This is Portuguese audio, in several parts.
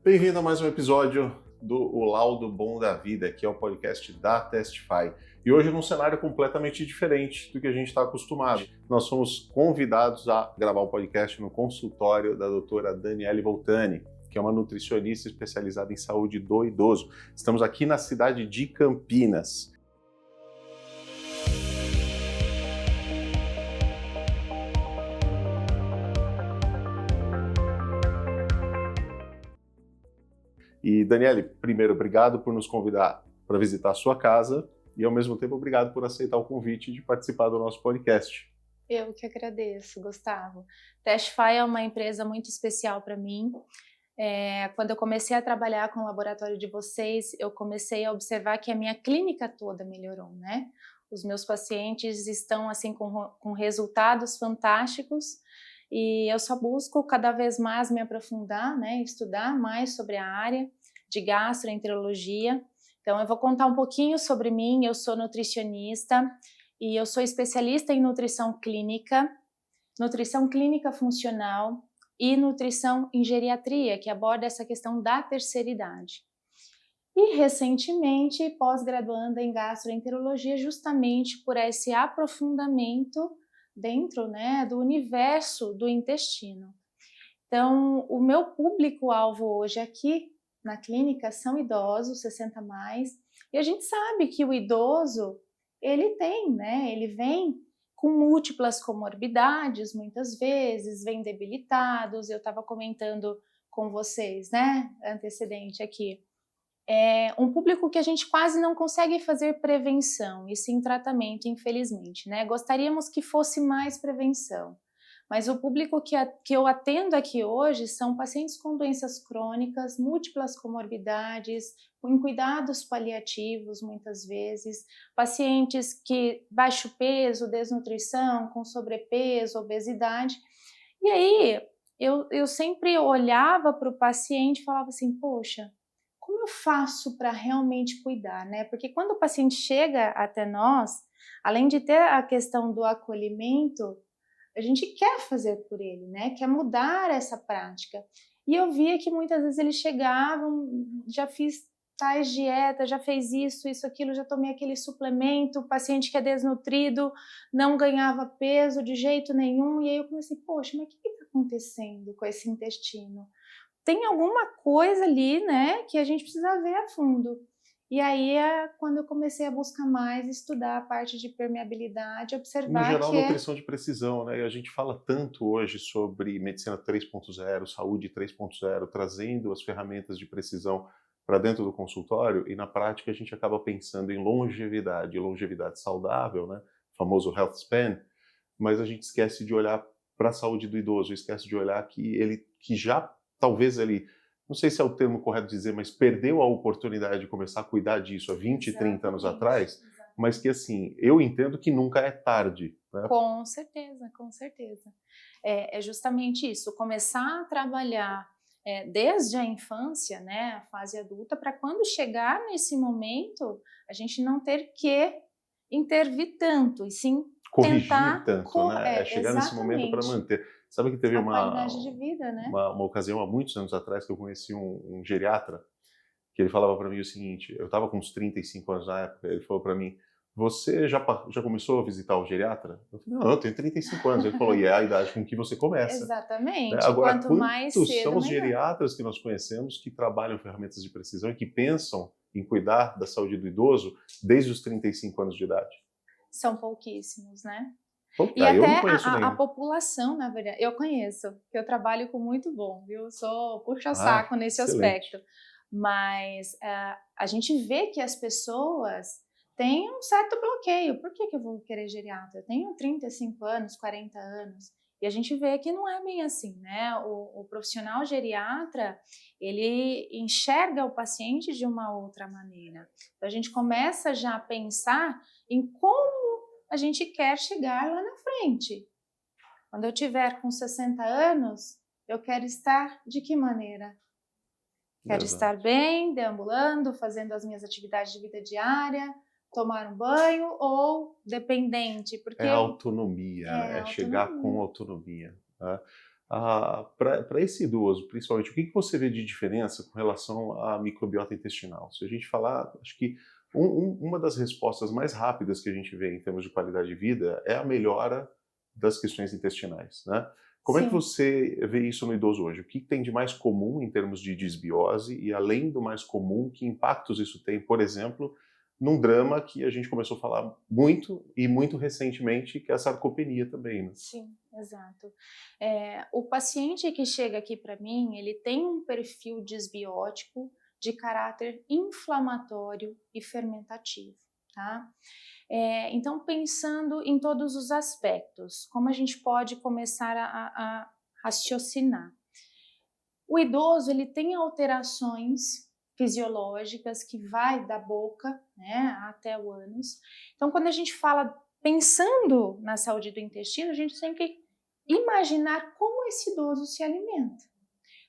Bem-vindo a mais um episódio do O Laudo Bom da Vida, que é o podcast da Testify. E hoje num cenário completamente diferente do que a gente está acostumado. Nós somos convidados a gravar o podcast no consultório da doutora Daniele Voltani, que é uma nutricionista especializada em saúde do idoso. Estamos aqui na cidade de Campinas. E, Daniele, primeiro, obrigado por nos convidar para visitar a sua casa e, ao mesmo tempo, obrigado por aceitar o convite de participar do nosso podcast. Eu que agradeço, Gustavo. Testify é uma empresa muito especial para mim. Quando eu comecei a trabalhar com o laboratório de vocês, eu comecei a observar que a minha clínica toda melhorou, né? Os meus pacientes estão assim com resultados fantásticos e eu só busco cada vez mais me aprofundar, né? Estudar mais sobre a área de gastroenterologia. Então eu vou contar um pouquinho sobre mim. Eu sou nutricionista e eu sou especialista em nutrição clínica funcional e nutrição em geriatria, que aborda essa questão da terceira idade. E recentemente pós-graduanda em gastroenterologia, justamente por esse aprofundamento dentro, né, do universo do intestino. Então, o meu público-alvo hoje aqui na clínica são idosos, 60 mais, e a gente sabe que o idoso, ele tem, né, ele vem com múltiplas comorbidades, muitas vezes, vem debilitados. Eu estava comentando com vocês, né, antecedente aqui, um público que a gente quase não consegue fazer prevenção, e sim tratamento, infelizmente, né? Gostaríamos que fosse mais prevenção, mas o público que eu atendo aqui hoje são pacientes com doenças crônicas, múltiplas comorbidades, em cuidados paliativos, muitas vezes, pacientes que baixo peso, desnutrição, com sobrepeso, obesidade. E aí, eu sempre olhava para o paciente e falava assim, poxa, como eu faço para realmente cuidar, né? Porque quando o paciente chega até nós, além de ter a questão do acolhimento, a gente quer fazer por ele, né? Quer mudar essa prática. E eu via que muitas vezes eles chegavam, já fiz tais dietas, já fez isso, aquilo, já tomei aquele suplemento, o paciente que é desnutrido, não ganhava peso de jeito nenhum. E aí eu comecei, poxa, mas o que está acontecendo com esse intestino? Tem alguma coisa ali, né, que a gente precisa ver a fundo. E aí é quando eu comecei a buscar mais, estudar a parte de permeabilidade, No observar geral, que nutrição de precisão, né? E a gente fala tanto hoje sobre medicina 3.0, saúde 3.0, trazendo as ferramentas de precisão para dentro do consultório, e na prática a gente acaba pensando em longevidade saudável, né? O famoso health span, mas a gente esquece de olhar para a saúde do idoso, esquece de olhar que já, talvez ele, não sei se é o termo correto dizer, mas perdeu a oportunidade de começar a cuidar disso há 20, 30 anos atrás, mas que, assim, eu entendo que nunca é tarde, né? Com certeza, com certeza. É justamente isso, começar a trabalhar desde a infância, né, a fase adulta, para quando chegar nesse momento, a gente não ter que intervir tanto, e sim Corrigir tentar tanto, né? É chegar nesse momento para manter. Sabe que teve a qualidade de vida, né? uma ocasião há muitos anos atrás que eu conheci um geriatra, que ele falava para mim o seguinte, eu estava com uns 35 anos na época, ele falou para mim, você já começou a visitar o geriatra? Eu falei, não, eu tenho 35 anos. Ele falou, e é a idade com que você começa. Exatamente. Né? Agora, Quanto mais quantos cedo, são os melhor. geriatras que nós conhecemos que trabalham ferramentas de precisão e que pensam em cuidar da saúde do idoso desde os 35 anos de idade? São pouquíssimos, né? Bom, E eu até não conheço a nenhum. população, na verdade, eu conheço, que eu trabalho com muito bom, viu? Eu sou puxa-saco nesse excelente. aspecto. Mas a gente vê que as pessoas têm um certo bloqueio. Por que eu vou querer geriatra? Eu tenho 35 anos, 40 anos. E a gente vê que não é bem assim, né? O profissional geriatra, ele enxerga o paciente de uma outra maneira. Então, a gente começa já a pensar em como a gente quer chegar lá na frente. Quando eu tiver com 60 anos, eu quero estar de que maneira? Quero estar bem, deambulando, fazendo as minhas atividades de vida diária, tomar um banho ou dependente? Porque é a autonomia, né? É autonomia. chegar com autonomia. Né? Para esse idoso, principalmente, o que você vê de diferença com relação à microbiota intestinal? Se a gente falar, acho que uma das respostas mais rápidas que a gente vê em termos de qualidade de vida é a melhora das questões intestinais, né? Como é que Sim. você vê isso no idoso hoje? O que tem de mais comum em termos de disbiose e, além do mais comum, que impactos isso tem, por exemplo, num drama que a gente começou a falar muito e muito recentemente, que é a sarcopenia também, né? Sim, exato. O paciente que chega aqui para mim, ele tem um perfil disbiótico de caráter inflamatório e fermentativo, tá? Então, pensando em todos os aspectos, como a gente pode começar a raciocinar? O idoso, ele tem alterações fisiológicas que vai da boca, né, até o ânus. Então, quando a gente fala pensando na saúde do intestino, a gente tem que imaginar como esse idoso se alimenta.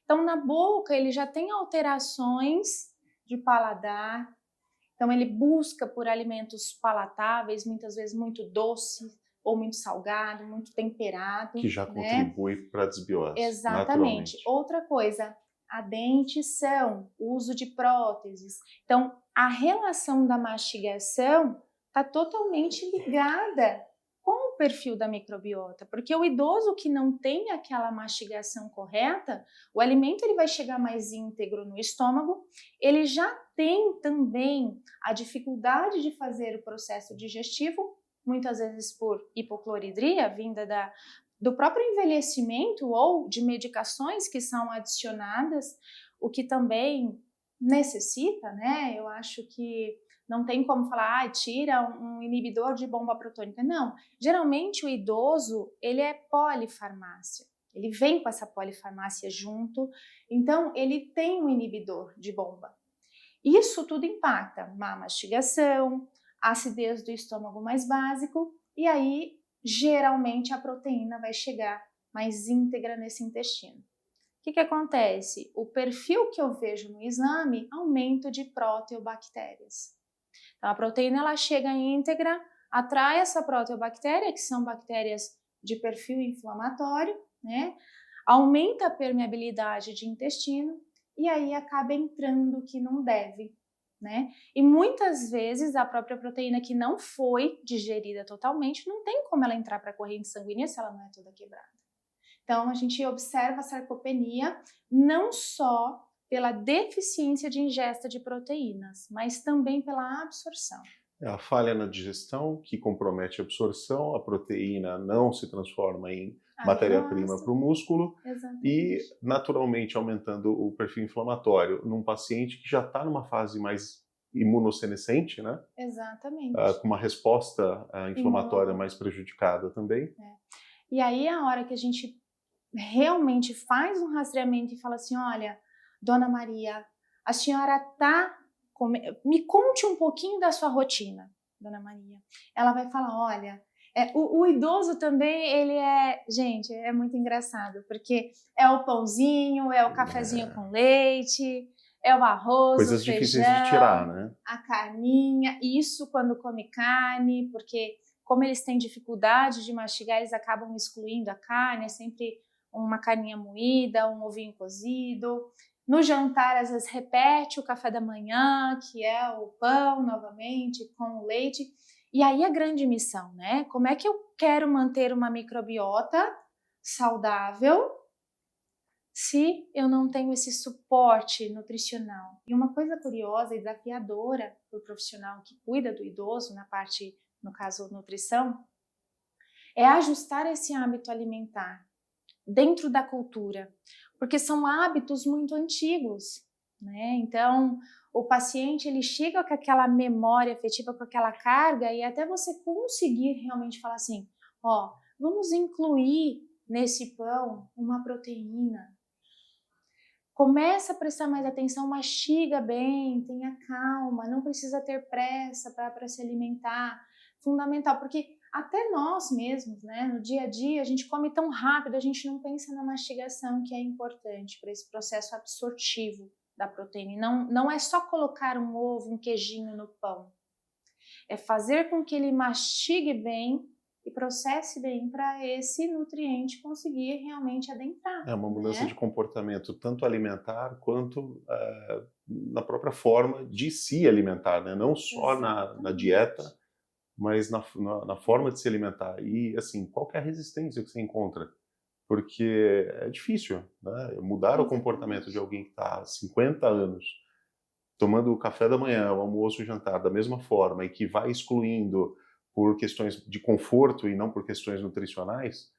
Então, na boca, ele já tem alterações de paladar, então ele busca por alimentos palatáveis, muitas vezes muito doce ou muito salgado, muito temperado, Que já né? contribui para a desbiose, Exatamente. naturalmente. Outra coisa, a dentição, o uso de próteses. Então, a relação da mastigação está totalmente ligada com o perfil da microbiota, porque o idoso que não tem aquela mastigação correta, o alimento ele vai chegar mais íntegro no estômago, ele já tem também a dificuldade de fazer o processo digestivo, muitas vezes por hipocloridria, vinda do próprio envelhecimento ou de medicações que são adicionadas, o que também necessita, né? Eu acho que não tem como falar, tira um inibidor de bomba protônica. Não, geralmente o idoso, ele é polifarmácia. Ele vem com essa polifarmácia junto, então ele tem um inibidor de bomba. Isso tudo impacta má mastigação, acidez do estômago mais básico, e aí geralmente a proteína vai chegar mais íntegra nesse intestino. O que acontece? O perfil que eu vejo no exame, aumento de proteobactérias. Então, a proteína ela chega íntegra, atrai essa proteobactéria, que são bactérias de perfil inflamatório, né? Aumenta a permeabilidade de intestino e aí acaba entrando o que não deve, né? E muitas vezes a própria proteína que não foi digerida totalmente, não tem como ela entrar para a corrente sanguínea se ela não é toda quebrada. Então, a gente observa a sarcopenia não só pela deficiência de ingesta de proteínas, mas também pela absorção. É a falha na digestão que compromete a absorção, a proteína não se transforma em matéria-prima para o músculo e, Exatamente. naturalmente, aumentando o perfil inflamatório num paciente que já está numa fase mais imunossenescente, né? Exatamente. Com uma resposta inflamatória Imuno... mais prejudicada também. E aí, a hora que a gente realmente faz um rastreamento e fala assim, olha, Dona Maria, a senhora tá... Me conte um pouquinho da sua rotina, Dona Maria. Ela vai falar, olha, o idoso também, ele é... Gente, é muito engraçado, porque é o pãozinho, é o cafezinho com leite, é o arroz, Coisas o difíceis de tirar, feijão, né? a carninha, isso quando come carne, porque como eles têm dificuldade de mastigar, eles acabam excluindo a carne, é sempre uma carninha moída, um ovinho cozido. No jantar, às vezes, repete o café da manhã, que é o pão, novamente, com o leite. E aí a grande missão, né? Como é que eu quero manter uma microbiota saudável se eu não tenho esse suporte nutricional? E uma coisa curiosa e desafiadora para o profissional que cuida do idoso, na parte, no caso, nutrição, é ajustar esse hábito alimentar dentro da cultura, porque são hábitos muito antigos, né? Então, o paciente ele chega com aquela memória afetiva, com aquela carga, e até você conseguir realmente falar assim, ó, vamos incluir nesse pão uma proteína. Começa a prestar mais atenção, mastiga bem, tenha calma, não precisa ter pressa para se alimentar. Fundamental, porque até nós mesmos, né, no dia a dia, a gente come tão rápido, a gente não pensa na mastigação, que é importante para esse processo absortivo da proteína. E não é só colocar um ovo, um queijinho no pão. É fazer com que ele mastigue bem e processe bem para esse nutriente conseguir realmente adentrar. É uma mudança né? de comportamento, tanto alimentar quanto na própria forma de se alimentar, né? Não só na dieta, Exatamente. mas na forma de se alimentar. E, assim, qual que é a resistência que você encontra? Porque é difícil, né? Mudar o comportamento de Exatamente. alguém que está há 50 anos tomando o café da manhã, o almoço e o jantar da mesma forma e que vai excluindo por questões de conforto e não por questões nutricionais,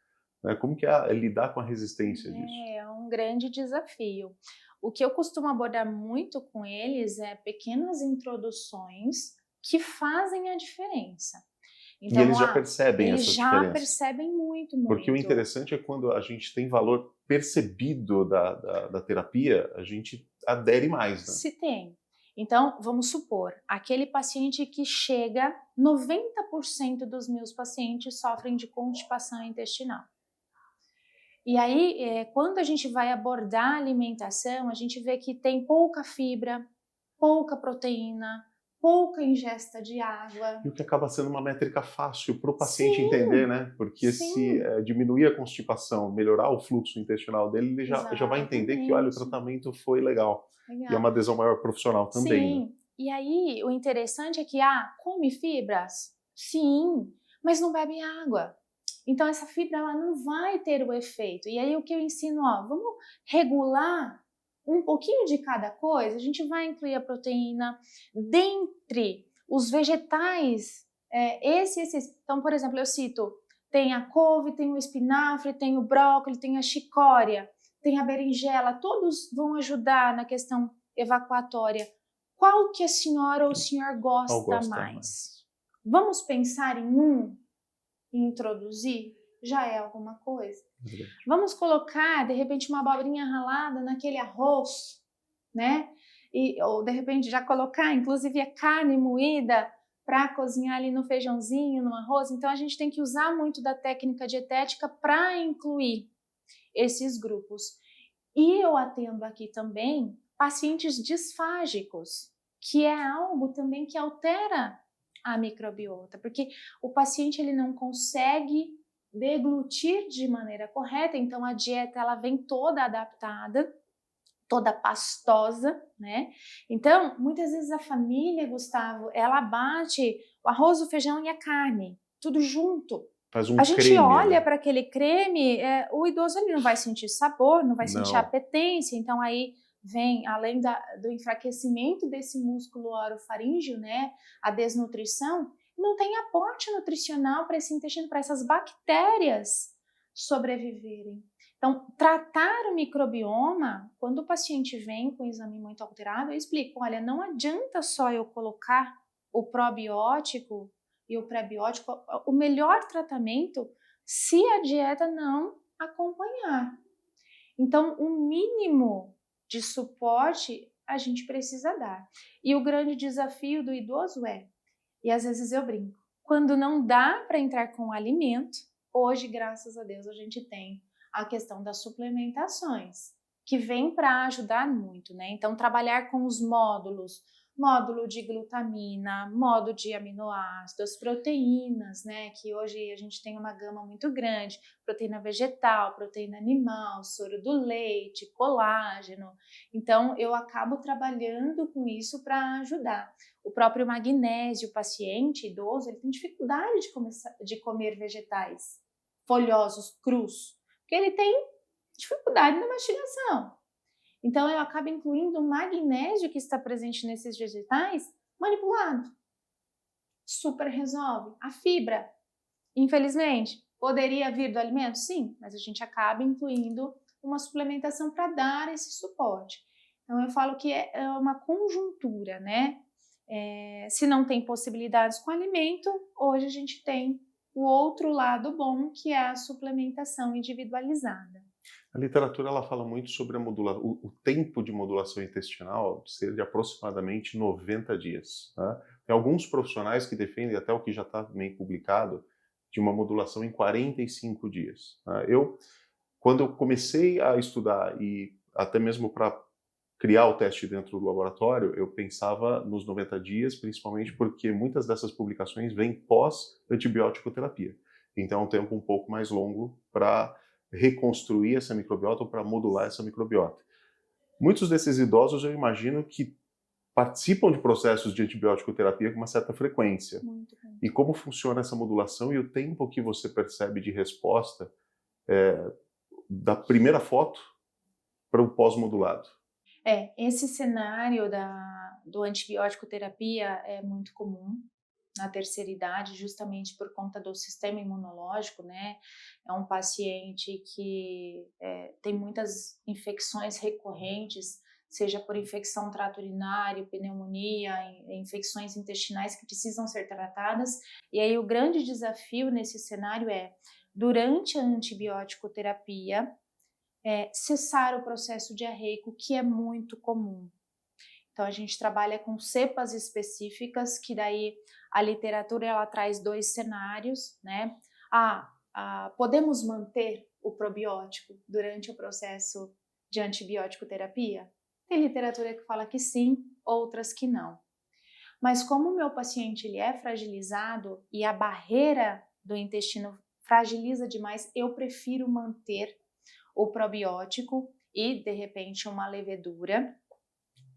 né? Como que é lidar com a resistência disso? É um grande desafio. O que eu costumo abordar muito com eles é pequenas introduções que fazem a diferença. E Então, eles já percebem eles essas já diferenças. percebem muito, Porque o muito. interessante é quando a gente tem valor percebido da terapia, a gente adere mais, né? Se tem. Então, vamos supor, aquele paciente que chega, 90% dos meus pacientes sofrem de constipação intestinal. E aí, quando a gente vai abordar a alimentação, a gente vê que tem pouca fibra, pouca proteína, pouca ingesta de água. E o que acaba sendo uma métrica fácil para o paciente entender, Sim, né? Porque se sim, diminuir a constipação, melhorar o fluxo intestinal dele, ele já vai entender que, olha, o exatamente. tratamento foi legal. E é Legal. uma adesão maior profissional também, né? Sim. E aí, o interessante é que, come fibras? Sim, mas não bebe água. Então, essa fibra ela não vai ter o efeito. E aí, o que eu ensino, vamos regular um pouquinho de cada coisa. A gente vai incluir a proteína dentre os vegetais, esses. Então, por exemplo, eu cito, tem a couve, tem o espinafre, tem o brócolis, tem a chicória, tem a berinjela. Todos vão ajudar na questão evacuatória. Qual que a senhora ou o senhor Ao gosta gosta mais? mais. Vamos pensar em um e introduzir? Já é alguma coisa. Verdade. Vamos colocar, de repente, uma abobrinha ralada naquele arroz, né? Ou, de repente, já colocar, inclusive, a carne moída para cozinhar ali no feijãozinho, no arroz. Então, a gente tem que usar muito da técnica dietética para incluir esses grupos. E eu atendo aqui também pacientes disfágicos, que é algo também que altera a microbiota, porque o paciente ele não consegue deglutir de maneira correta, então a dieta ela vem toda adaptada, toda pastosa, né? Então, muitas vezes a família, Gustavo, ela bate o arroz, o feijão e a carne, tudo junto. Faz A um gente creme, olha né? para aquele creme, o idoso ele não vai sentir sabor, não vai sentir Não. apetência, então aí vem, além do enfraquecimento desse músculo orofaríngeo, né, a desnutrição, não tem aporte nutricional para esse intestino, para essas bactérias sobreviverem. Então, tratar o microbioma, quando o paciente vem com o exame muito alterado, eu explico, olha, não adianta só eu colocar o probiótico e o pré-biótico, o melhor tratamento se a dieta não acompanhar. Então, o mínimo de suporte a gente precisa dar. E o grande desafio do idoso e às vezes eu brinco, quando não dá para entrar com o alimento, hoje, graças a Deus, a gente tem a questão das suplementações, que vem para ajudar muito, né? Então, trabalhar com os módulos, módulo de glutamina, módulo de aminoácidos, proteínas, né? Que hoje a gente tem uma gama muito grande, proteína vegetal, proteína animal, soro do leite, colágeno. Então, eu acabo trabalhando com isso para ajudar. O próprio magnésio, o paciente idoso, ele tem dificuldade de comer vegetais folhosos, crus, porque ele tem dificuldade na mastigação. Então, eu acabo incluindo o magnésio que está presente nesses vegetais manipulado. Super resolve. A fibra, infelizmente, poderia vir do alimento? Sim, mas a gente acaba incluindo uma suplementação para dar esse suporte. Então, eu falo que é uma conjuntura, né? Se não tem possibilidades com alimento, hoje a gente tem o outro lado bom, que é a suplementação individualizada. A literatura ela fala muito sobre o tempo de modulação intestinal ser de aproximadamente 90 dias. Né? Tem alguns profissionais que defendem, até o que já está meio publicado, de uma modulação em 45 dias. Né? Quando eu comecei a estudar e até mesmo para criar o teste dentro do laboratório, eu pensava nos 90 dias, principalmente porque muitas dessas publicações vêm pós-antibiótico terapia. Então é um tempo um pouco mais longo para reconstruir essa microbiota ou para modular essa microbiota. Muitos desses idosos, eu imagino que participam de processos de antibiótico terapia com uma certa frequência. Muito bem. E como funciona essa modulação e o tempo que você percebe de resposta da primeira foto para o pós-modulado? Esse cenário do antibiótico terapia é muito comum na terceira idade, justamente por conta do sistema imunológico, né? É um paciente que tem muitas infecções recorrentes, seja por infecção trato urinário, pneumonia, infecções intestinais que precisam ser tratadas. E aí o grande desafio nesse cenário durante a antibiótico terapia, cessar o processo diarreico, que é muito comum. Então a gente trabalha com cepas específicas, que daí a literatura ela traz 2 cenários, né? Podemos manter o probiótico durante o processo de antibiótico terapia? Tem literatura que fala que sim, outras que não. Mas como o meu paciente ele é fragilizado e a barreira do intestino fragiliza demais, eu prefiro manter o probiótico e, de repente, uma levedura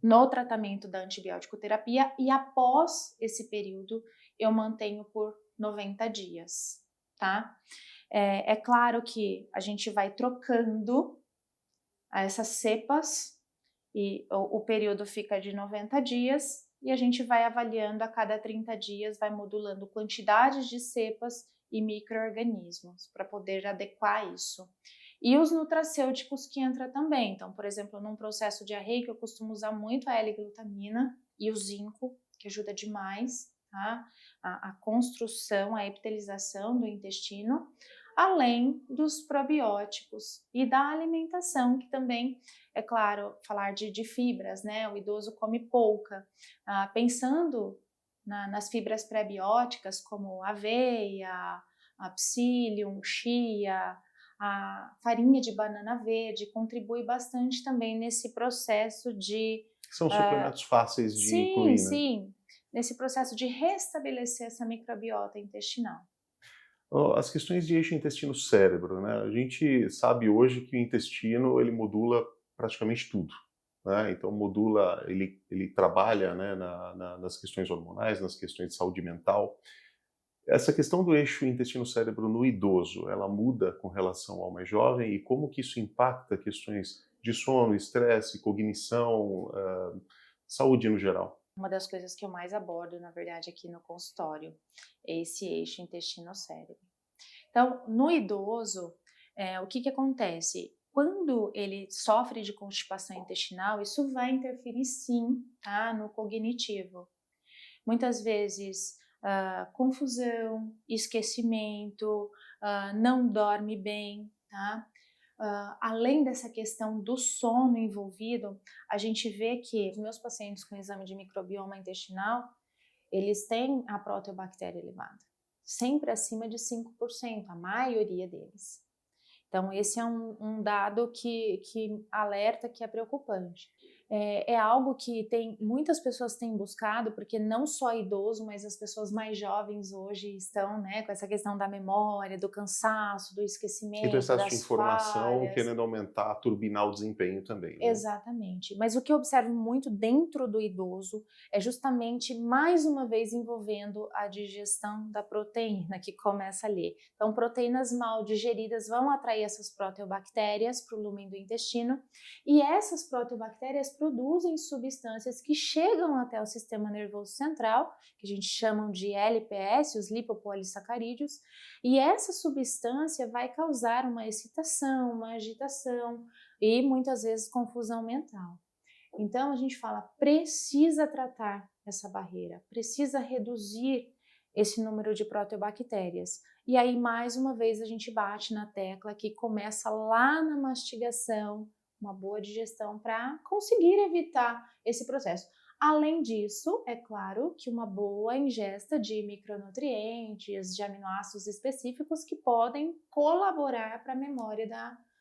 no tratamento da antibiótico terapia, e após esse período eu mantenho por 90 dias, tá? É claro que a gente vai trocando essas cepas e o período fica de 90 dias e a gente vai avaliando a cada 30 dias, vai modulando quantidades de cepas e micro-organismos para poder adequar isso. E os nutracêuticos que entram também. Então, por exemplo, num processo diarreico, eu costumo usar muito a L-glutamina e o zinco, que ajuda demais, tá? A construção, a epitelização do intestino, além dos probióticos e da alimentação, que também, é claro, falar de fibras, né? O idoso come pouca. Pensando nas fibras pré-bióticas, como aveia, a psyllium, chia, a farinha de banana verde contribui bastante também nesse processo de... São suplementos fáceis de incluir, né? Sim, nesse processo de restabelecer essa microbiota intestinal. As questões de eixo intestino-cérebro, né? A gente sabe hoje que o intestino ele modula praticamente tudo, né? Então modula, ele trabalha, né, nas questões hormonais, nas questões de saúde mental. Essa questão do eixo intestino-cérebro no idoso, ela muda com relação ao mais jovem e como que isso impacta questões de sono, estresse, cognição, saúde no geral? Uma das coisas que eu mais abordo, na verdade, aqui no consultório, é esse eixo intestino-cérebro. Então, no idoso, o que acontece? Quando ele sofre de constipação intestinal, isso vai interferir sim, tá, no cognitivo. Muitas vezes, confusão, esquecimento, não dorme bem, tá? Além dessa questão do sono envolvido, a gente vê que os meus pacientes com exame de microbioma intestinal, eles têm a proteobactéria elevada, sempre acima de 5%, a maioria deles. Então, esse é um dado que alerta, que é preocupante. É algo que muitas pessoas têm buscado, porque não só idoso, mas as pessoas mais jovens hoje estão, né, com essa questão da memória, do cansaço, do esquecimento, Então, excesso de das informação falhas. querendo aumentar, turbinar o desempenho também, né? Exatamente. Mas o que eu observo muito dentro do idoso é justamente, mais uma vez, envolvendo a digestão da proteína, que começa ali. Então, proteínas mal digeridas vão atrair essas proteobactérias para o lumen do intestino, e essas proteobactérias produzem substâncias que chegam até o sistema nervoso central, que a gente chama de LPS, os lipopolissacarídeos, e essa substância vai causar uma excitação, uma agitação, e muitas vezes confusão mental. Então a gente fala, precisa tratar essa barreira, precisa reduzir esse número de proteobactérias. E aí mais uma vez a gente bate na tecla que começa lá na mastigação, uma boa digestão para conseguir evitar esse processo. Além disso, é claro que uma boa ingesta de micronutrientes, de aminoácidos específicos que podem colaborar para a memória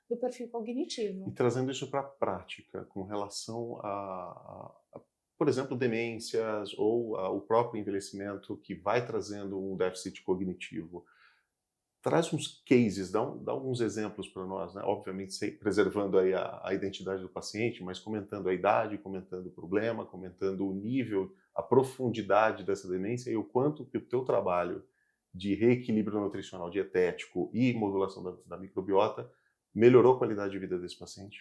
do perfil cognitivo. E trazendo isso para a prática, com relação por exemplo, demências ou o próprio envelhecimento que vai trazendo um déficit cognitivo. Traz uns cases, dá alguns exemplos para nós, né? Obviamente preservando aí a identidade do paciente, mas comentando a idade, comentando o problema, comentando o nível, a profundidade dessa demência e o quanto que o teu trabalho de reequilíbrio nutricional dietético e modulação da microbiota melhorou a qualidade de vida desse paciente.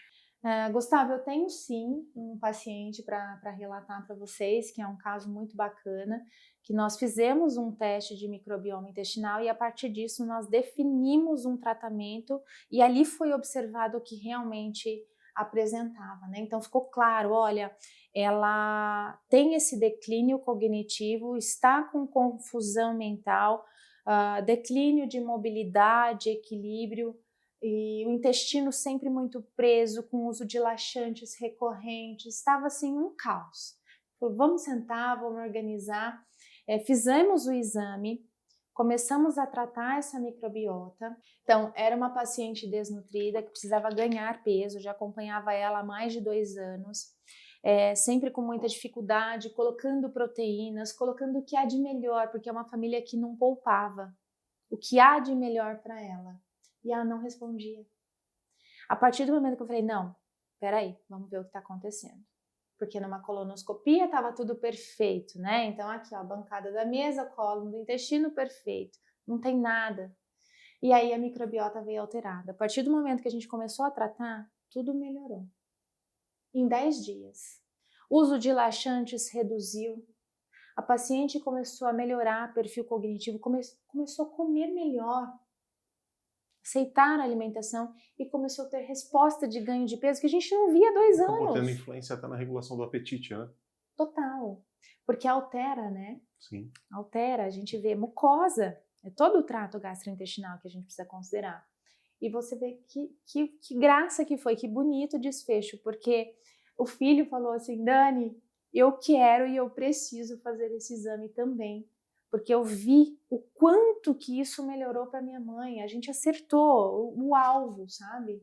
Gustavo, eu tenho sim um paciente para relatar para vocês, que é um caso muito bacana, que nós fizemos um teste de microbioma intestinal e a partir disso nós definimos um tratamento e ali foi observado o que realmente apresentava, né? Então ficou claro, olha, ela tem esse declínio cognitivo, está com confusão mental, declínio de mobilidade, equilíbrio, e o intestino sempre muito preso, com uso de laxantes recorrentes, estava assim um caos. Falei, vamos sentar, vamos organizar. Fizemos o exame, começamos a tratar essa microbiota. Então, era uma paciente desnutrida que precisava ganhar peso, já acompanhava ela há mais de 2 anos, sempre com muita dificuldade, colocando proteínas, colocando o que há de melhor, porque é uma família que não poupava, o que há de melhor para ela. E ela não respondia. A partir do momento que eu falei, não, peraí, vamos ver o que está acontecendo. Porque numa colonoscopia estava tudo perfeito, né? Então aqui, ó, a bancada da mesa, colo do intestino perfeito, não tem nada. E aí a microbiota veio alterada. A partir do momento que a gente começou a tratar, tudo melhorou. Em 10 dias. O uso de laxantes reduziu. A paciente começou a melhorar perfil cognitivo, começou a comer melhor, aceitar a alimentação e começou a ter resposta de ganho de peso que a gente não via há 2 anos. Acabou tendo influência até na regulação do apetite, né? Total. Porque altera, né? Sim. Altera, a gente vê mucosa, é todo o trato gastrointestinal que a gente precisa considerar. E você vê que graça que foi, que bonito desfecho, porque o filho falou assim, Dani, eu quero e eu preciso fazer esse exame também. Porque eu vi o quanto que isso melhorou para minha mãe. A gente acertou o alvo, sabe?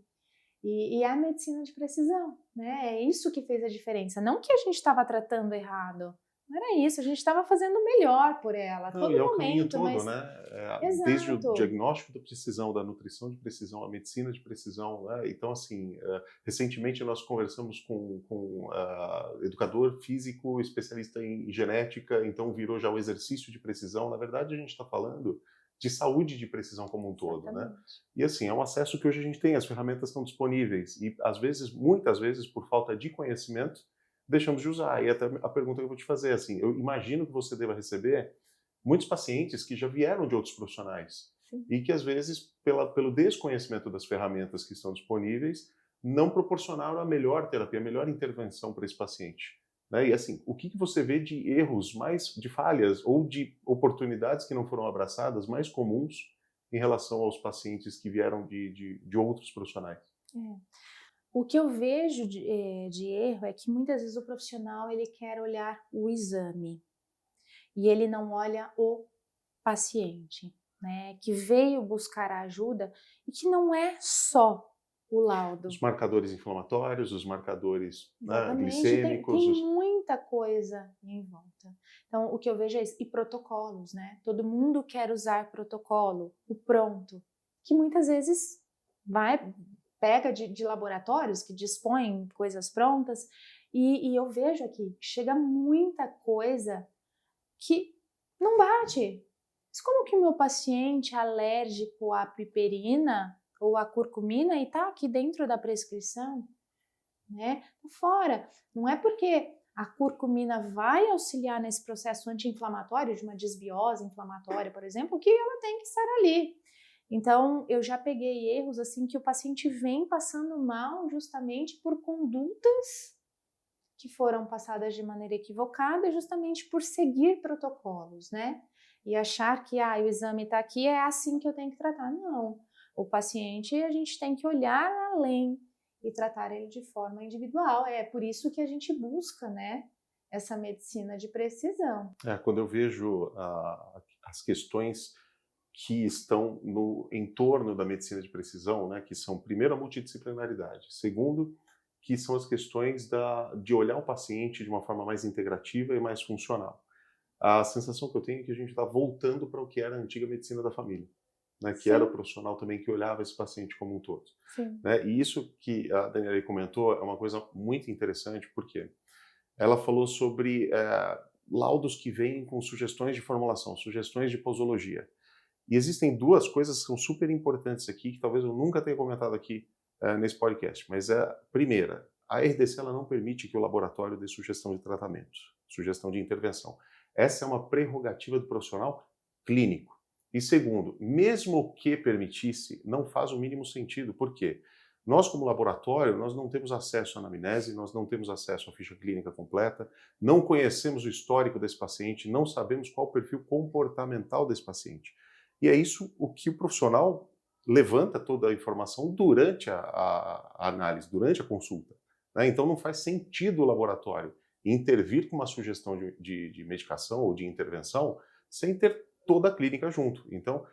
E é a medicina de precisão, né? É isso que fez a diferença. Não que a gente estava tratando errado. Não era isso, a gente estava fazendo melhor por ela, a todo E é o momento. caminho todo, mas... né? Desde Exato. o diagnóstico da precisão, da nutrição de precisão, a medicina de precisão, né? Então, assim, recentemente nós conversamos com educador físico, especialista em genética, então virou já o exercício de precisão. Na verdade, a gente está falando de saúde de precisão como um todo, né? E assim, é um acesso que hoje a gente tem, as ferramentas estão disponíveis e às vezes, muitas vezes, por falta de conhecimento, deixamos de usar. E até a pergunta que eu vou te fazer, assim, eu imagino que você deva receber muitos pacientes que já vieram de outros profissionais. Sim. E que às vezes, pelo desconhecimento das ferramentas que estão disponíveis, não proporcionaram a melhor terapia, a melhor intervenção para esse paciente. Né? E assim, o que você vê de erros, de falhas ou de oportunidades que não foram abraçadas mais comuns em relação aos pacientes que vieram de outros profissionais? O que eu vejo de erro é que muitas vezes o profissional ele quer olhar o exame e ele não olha o paciente, né? Que veio buscar ajuda e que não é só o laudo. Os marcadores inflamatórios, os marcadores glicêmicos. Tem muita coisa em volta. Então, o que eu vejo é isso. E protocolos, né? Todo mundo quer usar protocolo, o pronto, que muitas vezes pega de laboratórios que dispõem coisas prontas e eu vejo aqui, chega muita coisa que não bate. Mas como que o meu paciente alérgico à piperina ou à curcumina e tá aqui dentro da prescrição, né? Tá fora. Não é porque a curcumina vai auxiliar nesse processo anti-inflamatório de uma desbiose inflamatória, por exemplo, que ela tem que estar ali. Então, eu já peguei erros assim que o paciente vem passando mal justamente por condutas que foram passadas de maneira equivocada, justamente por seguir protocolos, né? E achar que o exame está aqui, é assim que eu tenho que tratar. Não. O paciente, a gente tem que olhar além e tratar ele de forma individual. É por isso que a gente busca, né, essa medicina de precisão. Quando eu vejo as questões que estão no entorno da medicina de precisão, né, que são, primeiro, a multidisciplinaridade, segundo, que são as questões de olhar o paciente de uma forma mais integrativa e mais funcional. A sensação que eu tenho é que a gente está voltando para o que era a antiga medicina da família. né, que Sim. era o profissional também que olhava esse paciente como um todo. Sim. Né? E isso que a Daniela comentou é uma coisa muito interessante, porque ela falou sobre laudos que vêm com sugestões de formulação, sugestões de posologia. E existem duas coisas que são super importantes aqui, que talvez eu nunca tenha comentado aqui nesse podcast. Mas primeira, a RDC ela não permite que o laboratório dê sugestão de tratamento, sugestão de intervenção. Essa é uma prerrogativa do profissional clínico. E segundo, mesmo que permitisse, não faz o mínimo sentido. Por quê? Nós, como laboratório, nós não temos acesso à anamnese, nós não temos acesso à ficha clínica completa, não conhecemos o histórico desse paciente, não sabemos qual o perfil comportamental desse paciente. E é isso o que o profissional levanta toda a informação durante a análise, durante a consulta. Né? Então não faz sentido o laboratório intervir com uma sugestão de medicação ou de intervenção sem ter toda a clínica junto. Então,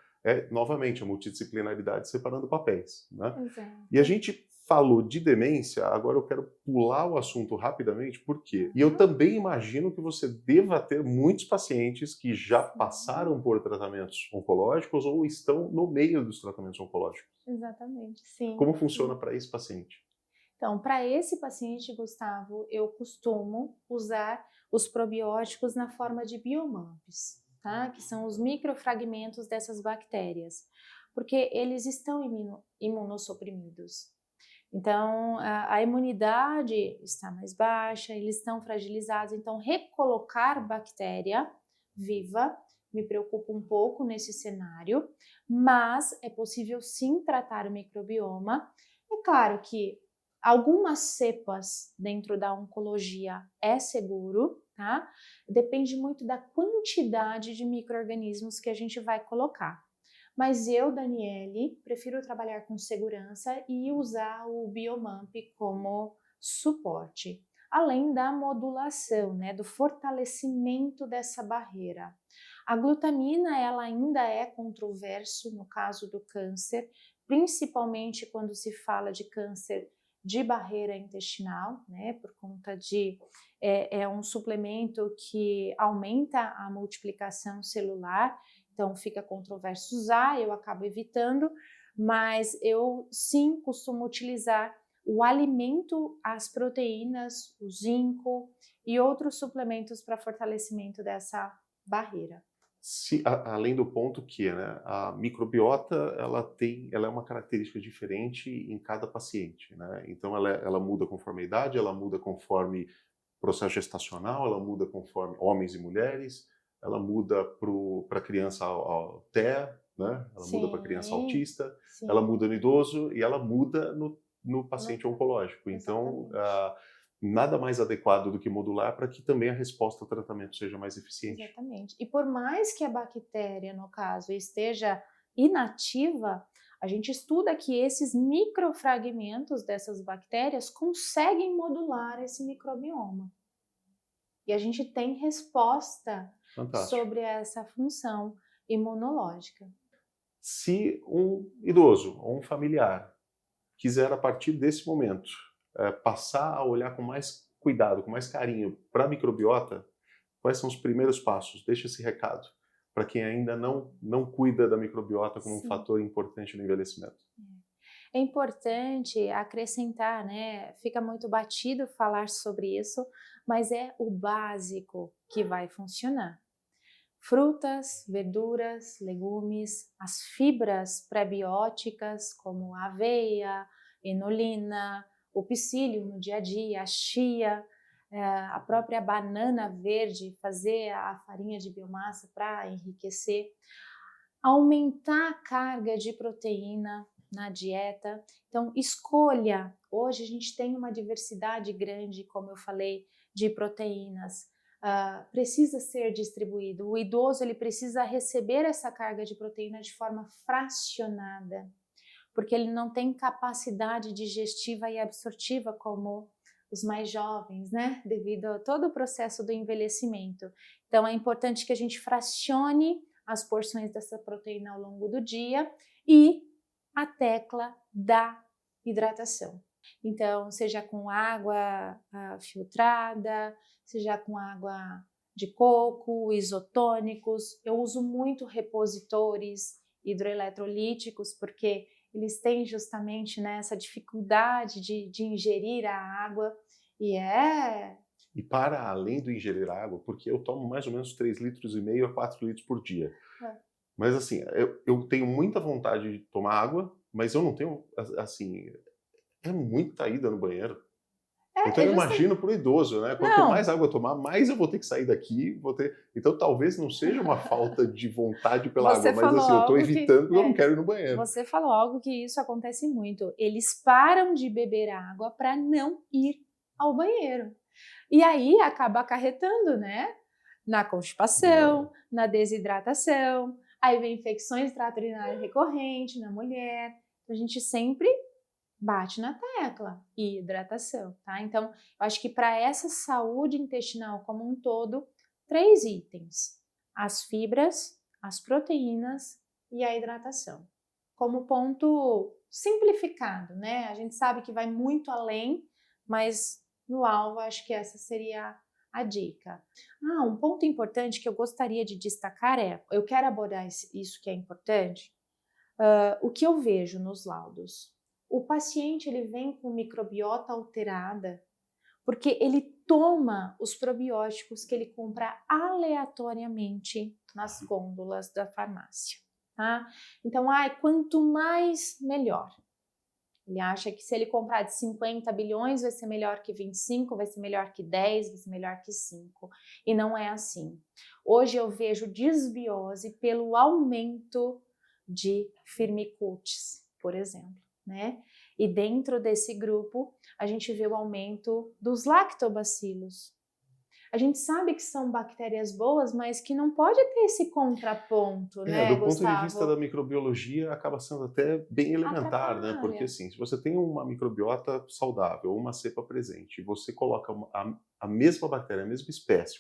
novamente, a multidisciplinaridade separando papéis. Né? Exato. E a gente falou de demência, agora eu quero pular o assunto rapidamente, por quê? E eu também imagino que você deva ter muitos pacientes que já passaram por tratamentos oncológicos ou estão no meio dos tratamentos oncológicos. Exatamente, sim. Como funciona para esse paciente? Então, para esse paciente, Gustavo, eu costumo usar os probióticos na forma de biomamps, tá? Que são os microfragmentos dessas bactérias, porque eles estão imunossuprimidos. Então, a imunidade está mais baixa, eles estão fragilizados, então recolocar bactéria viva me preocupa um pouco nesse cenário, mas é possível sim tratar o microbioma. É claro que algumas cepas dentro da oncologia é seguro, tá? Depende muito da quantidade de micro-organismos que a gente vai colocar. Mas eu, Daniele, prefiro trabalhar com segurança e usar o Biomamp como suporte, além da modulação, né, do fortalecimento dessa barreira. A glutamina, ela ainda é controverso no caso do câncer, principalmente quando se fala de câncer de barreira intestinal, né, por conta de é um suplemento que aumenta a multiplicação celular. Então fica controverso usar, eu acabo evitando, mas eu sim costumo utilizar o alimento, as proteínas, o zinco e outros suplementos para fortalecimento dessa barreira. Além do ponto que, né, a microbiota ela é uma característica diferente em cada paciente, né? Então ela muda conforme a idade, ela muda conforme processo gestacional, ela muda conforme homens e mulheres, ela muda para criança TEA, né? Ela muda para criança autista, sim. ela muda no idoso e ela muda no paciente oncológico. Então, nada mais adequado do que modular para que também a resposta ao tratamento seja mais eficiente. Exatamente. E por mais que a bactéria, no caso, esteja inativa, a gente estuda que esses microfragmentos dessas bactérias conseguem modular esse microbioma. E a gente tem resposta sobre essa função imunológica. Se um idoso ou um familiar quiser, a partir desse momento, passar a olhar com mais cuidado, com mais carinho para a microbiota, quais são os primeiros passos? Deixa esse recado para quem ainda não cuida da microbiota como um fator importante no envelhecimento. É importante acrescentar, né? Fica muito batido falar sobre isso, mas é o básico que vai funcionar. Frutas, verduras, legumes, as fibras pré-bióticas como a aveia, inulina, o psyllium no dia a dia, a chia, a própria banana verde, fazer a farinha de biomassa para enriquecer, aumentar a carga de proteína na dieta. Então, escolha. Hoje a gente tem uma diversidade grande, como eu falei, de proteínas. Precisa ser distribuído. O idoso ele precisa receber essa carga de proteína de forma fracionada, porque ele não tem capacidade digestiva e absortiva como os mais jovens, né? Devido a todo o processo do envelhecimento. Então é importante que a gente fracione as porções dessa proteína ao longo do dia e a tecla da hidratação. Então, seja com água filtrada, seja com água de coco, isotônicos. Eu uso muito repositores hidroeletrolíticos, porque eles têm justamente, né, essa dificuldade de ingerir a água. E para além do ingerir água, porque eu tomo mais ou menos 3,5 litros a 4 litros por dia. Mas assim, eu tenho muita vontade de tomar água, mas eu não tenho, assim, é muita ida no banheiro. Então eu imagino para o idoso, né? Quanto mais água eu tomar, mais eu vou ter que sair daqui, Então talvez não seja uma falta de vontade pela água, mas assim, eu estou evitando porque eu não quero ir no banheiro. Você falou algo que isso acontece muito. Eles param de beber água para não ir ao banheiro. E aí acaba acarretando, né? Na constipação, na desidratação, aí vem infecções trato urinário recorrente na mulher. A gente sempre bate na tecla, hidratação, tá? Então, eu acho que para essa saúde intestinal como um todo, 3 itens: as fibras, as proteínas e a hidratação. Como ponto simplificado, né? A gente sabe que vai muito além, mas no alvo, acho que essa seria a dica. Um ponto importante que eu gostaria de destacar eu quero abordar isso que é importante, o que eu vejo nos laudos. O paciente ele vem com microbiota alterada porque ele toma os probióticos que ele compra aleatoriamente nas gôndolas da farmácia, tá? Então, quanto mais, melhor. Ele acha que se ele comprar de 50 bilhões vai ser melhor que 25, vai ser melhor que 10, vai ser melhor que 5. E não é assim. Hoje eu vejo desbiose pelo aumento de firmicutes, por exemplo, né? E dentro desse grupo a gente vê o aumento dos lactobacilos. A gente sabe que são bactérias boas, mas que não pode ter esse contraponto, né, do Gustavo? ponto de vista da microbiologia, acaba sendo até bem elementar, né? Porque assim, se você tem uma microbiota saudável, uma cepa presente, e você coloca a mesma bactéria, a mesma espécie,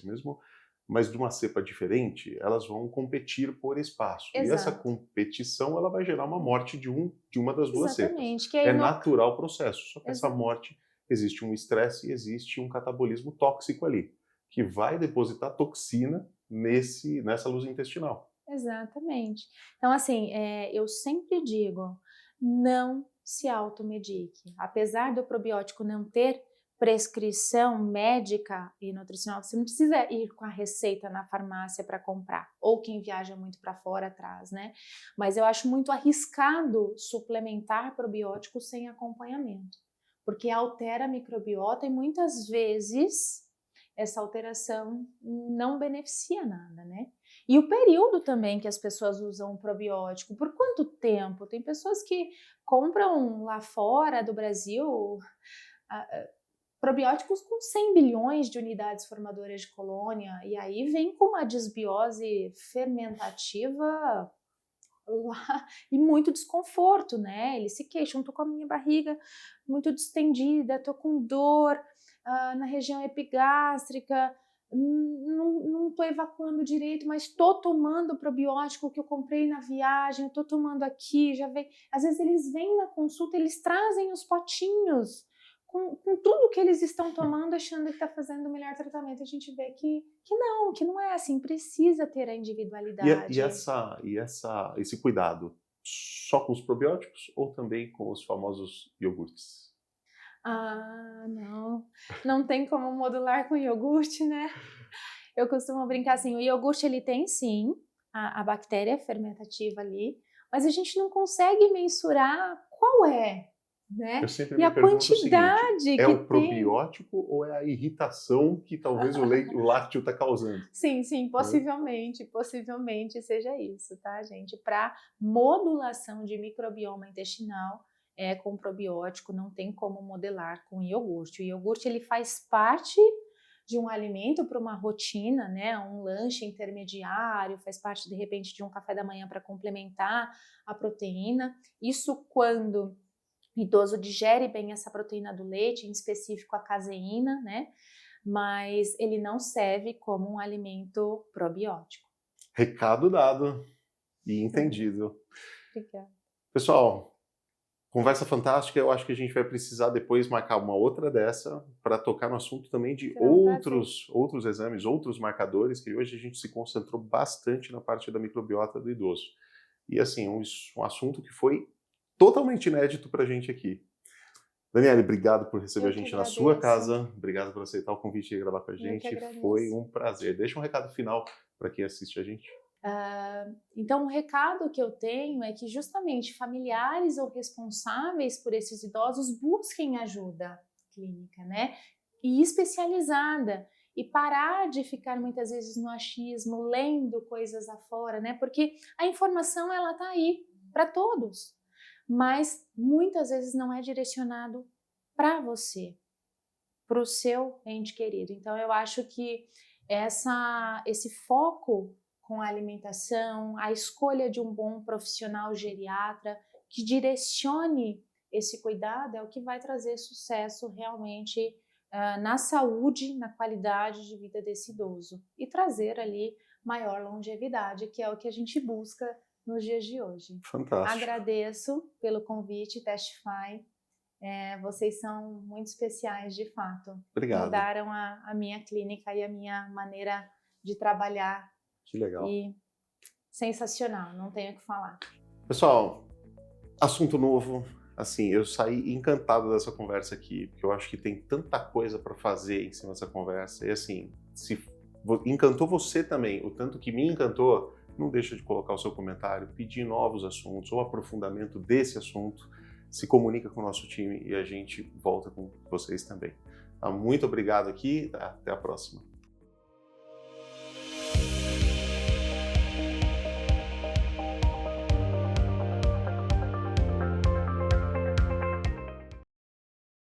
mas de uma cepa diferente, elas vão competir por espaço. Exato. E essa competição ela vai gerar uma morte de uma das duas Exatamente, cepas. que é natural o processo, só que essa Exato. morte, existe um estresse e existe um catabolismo tóxico ali, que vai depositar toxina nessa luz intestinal. Exatamente. Então, assim, eu sempre digo, não se automedique. Apesar do probiótico não ter prescrição médica e nutricional, você não precisa ir com a receita na farmácia para comprar, ou quem viaja muito para fora atrás, né? Mas eu acho muito arriscado suplementar probiótico sem acompanhamento, porque altera a microbiota e muitas vezes essa alteração não beneficia nada, né? E o período também que as pessoas usam o probiótico, por quanto tempo? Tem pessoas que compram lá fora do Brasil probióticos com 100 bilhões de unidades formadoras de colônia, e aí vem com uma desbiose fermentativa lá, e muito desconforto, né? Eles se queixam, tô com a minha barriga muito distendida, tô com dor na região epigástrica, não tô evacuando direito, mas tô tomando o probiótico que eu comprei na viagem, tô tomando aqui, já vem. Às vezes eles vêm na consulta, eles trazem os potinhos com tudo que eles estão tomando, achando que está fazendo o melhor tratamento. A gente vê que não é assim, precisa ter a individualidade. Esse cuidado só com os probióticos ou também com os famosos iogurtes? Não tem como modular com iogurte, né? Eu costumo brincar assim, o iogurte ele tem sim a bactéria fermentativa ali, mas a gente não consegue mensurar qual é, né? Eu sempre e me a pergunto quantidade o seguinte, que é o tem. probiótico ou é a irritação que talvez o lácteo está causando? Sim, possivelmente seja isso, tá, gente? Para modulação de microbioma intestinal, com probiótico, não tem como modelar com iogurte. O iogurte ele faz parte de um alimento para uma rotina, né? Um lanche intermediário, faz parte de repente de um café da manhã para complementar a proteína. Isso quando o idoso digere bem essa proteína do leite, em específico a caseína, né? Mas ele não serve como um alimento probiótico. Recado dado e entendido. Obrigada. Pessoal, conversa fantástica. Eu acho que a gente vai precisar depois marcar uma outra dessa para tocar no assunto também de outros exames, outros marcadores, que hoje a gente se concentrou bastante na parte da microbiota do idoso. e assim, um assunto que foi totalmente inédito para a gente aqui. Daniele, obrigado por receber a gente na sua casa, obrigado por aceitar o convite de gravar com a gente, foi um prazer. Deixa um recado final para quem assiste a gente. Então, o recado que eu tenho é que justamente familiares ou responsáveis por esses idosos busquem ajuda clínica, né? E especializada, e parar de ficar muitas vezes no achismo, lendo coisas afora, né? Porque a informação ela tá aí para todos, mas muitas vezes não é direcionado para você, para o seu ente querido. Então, eu acho que esse foco com a alimentação, a escolha de um bom profissional geriatra que direcione esse cuidado é o que vai trazer sucesso realmente na saúde, na qualidade de vida desse idoso e trazer ali maior longevidade, que é o que a gente busca nos dias de hoje. Fantástico. Agradeço pelo convite, Testify. Vocês são muito especiais, de fato. Obrigado. Mudaram a minha clínica e a minha maneira de trabalhar. Que legal. E sensacional, não tenho o que falar. Pessoal, assunto novo. Assim, eu saí encantado dessa conversa aqui, porque eu acho que tem tanta coisa para fazer em cima dessa conversa. E assim, se encantou você também, o tanto que me encantou, não deixa de colocar o seu comentário, pedir novos assuntos ou aprofundamento desse assunto. Se comunica com o nosso time e a gente volta com vocês também. Muito obrigado aqui, até a próxima.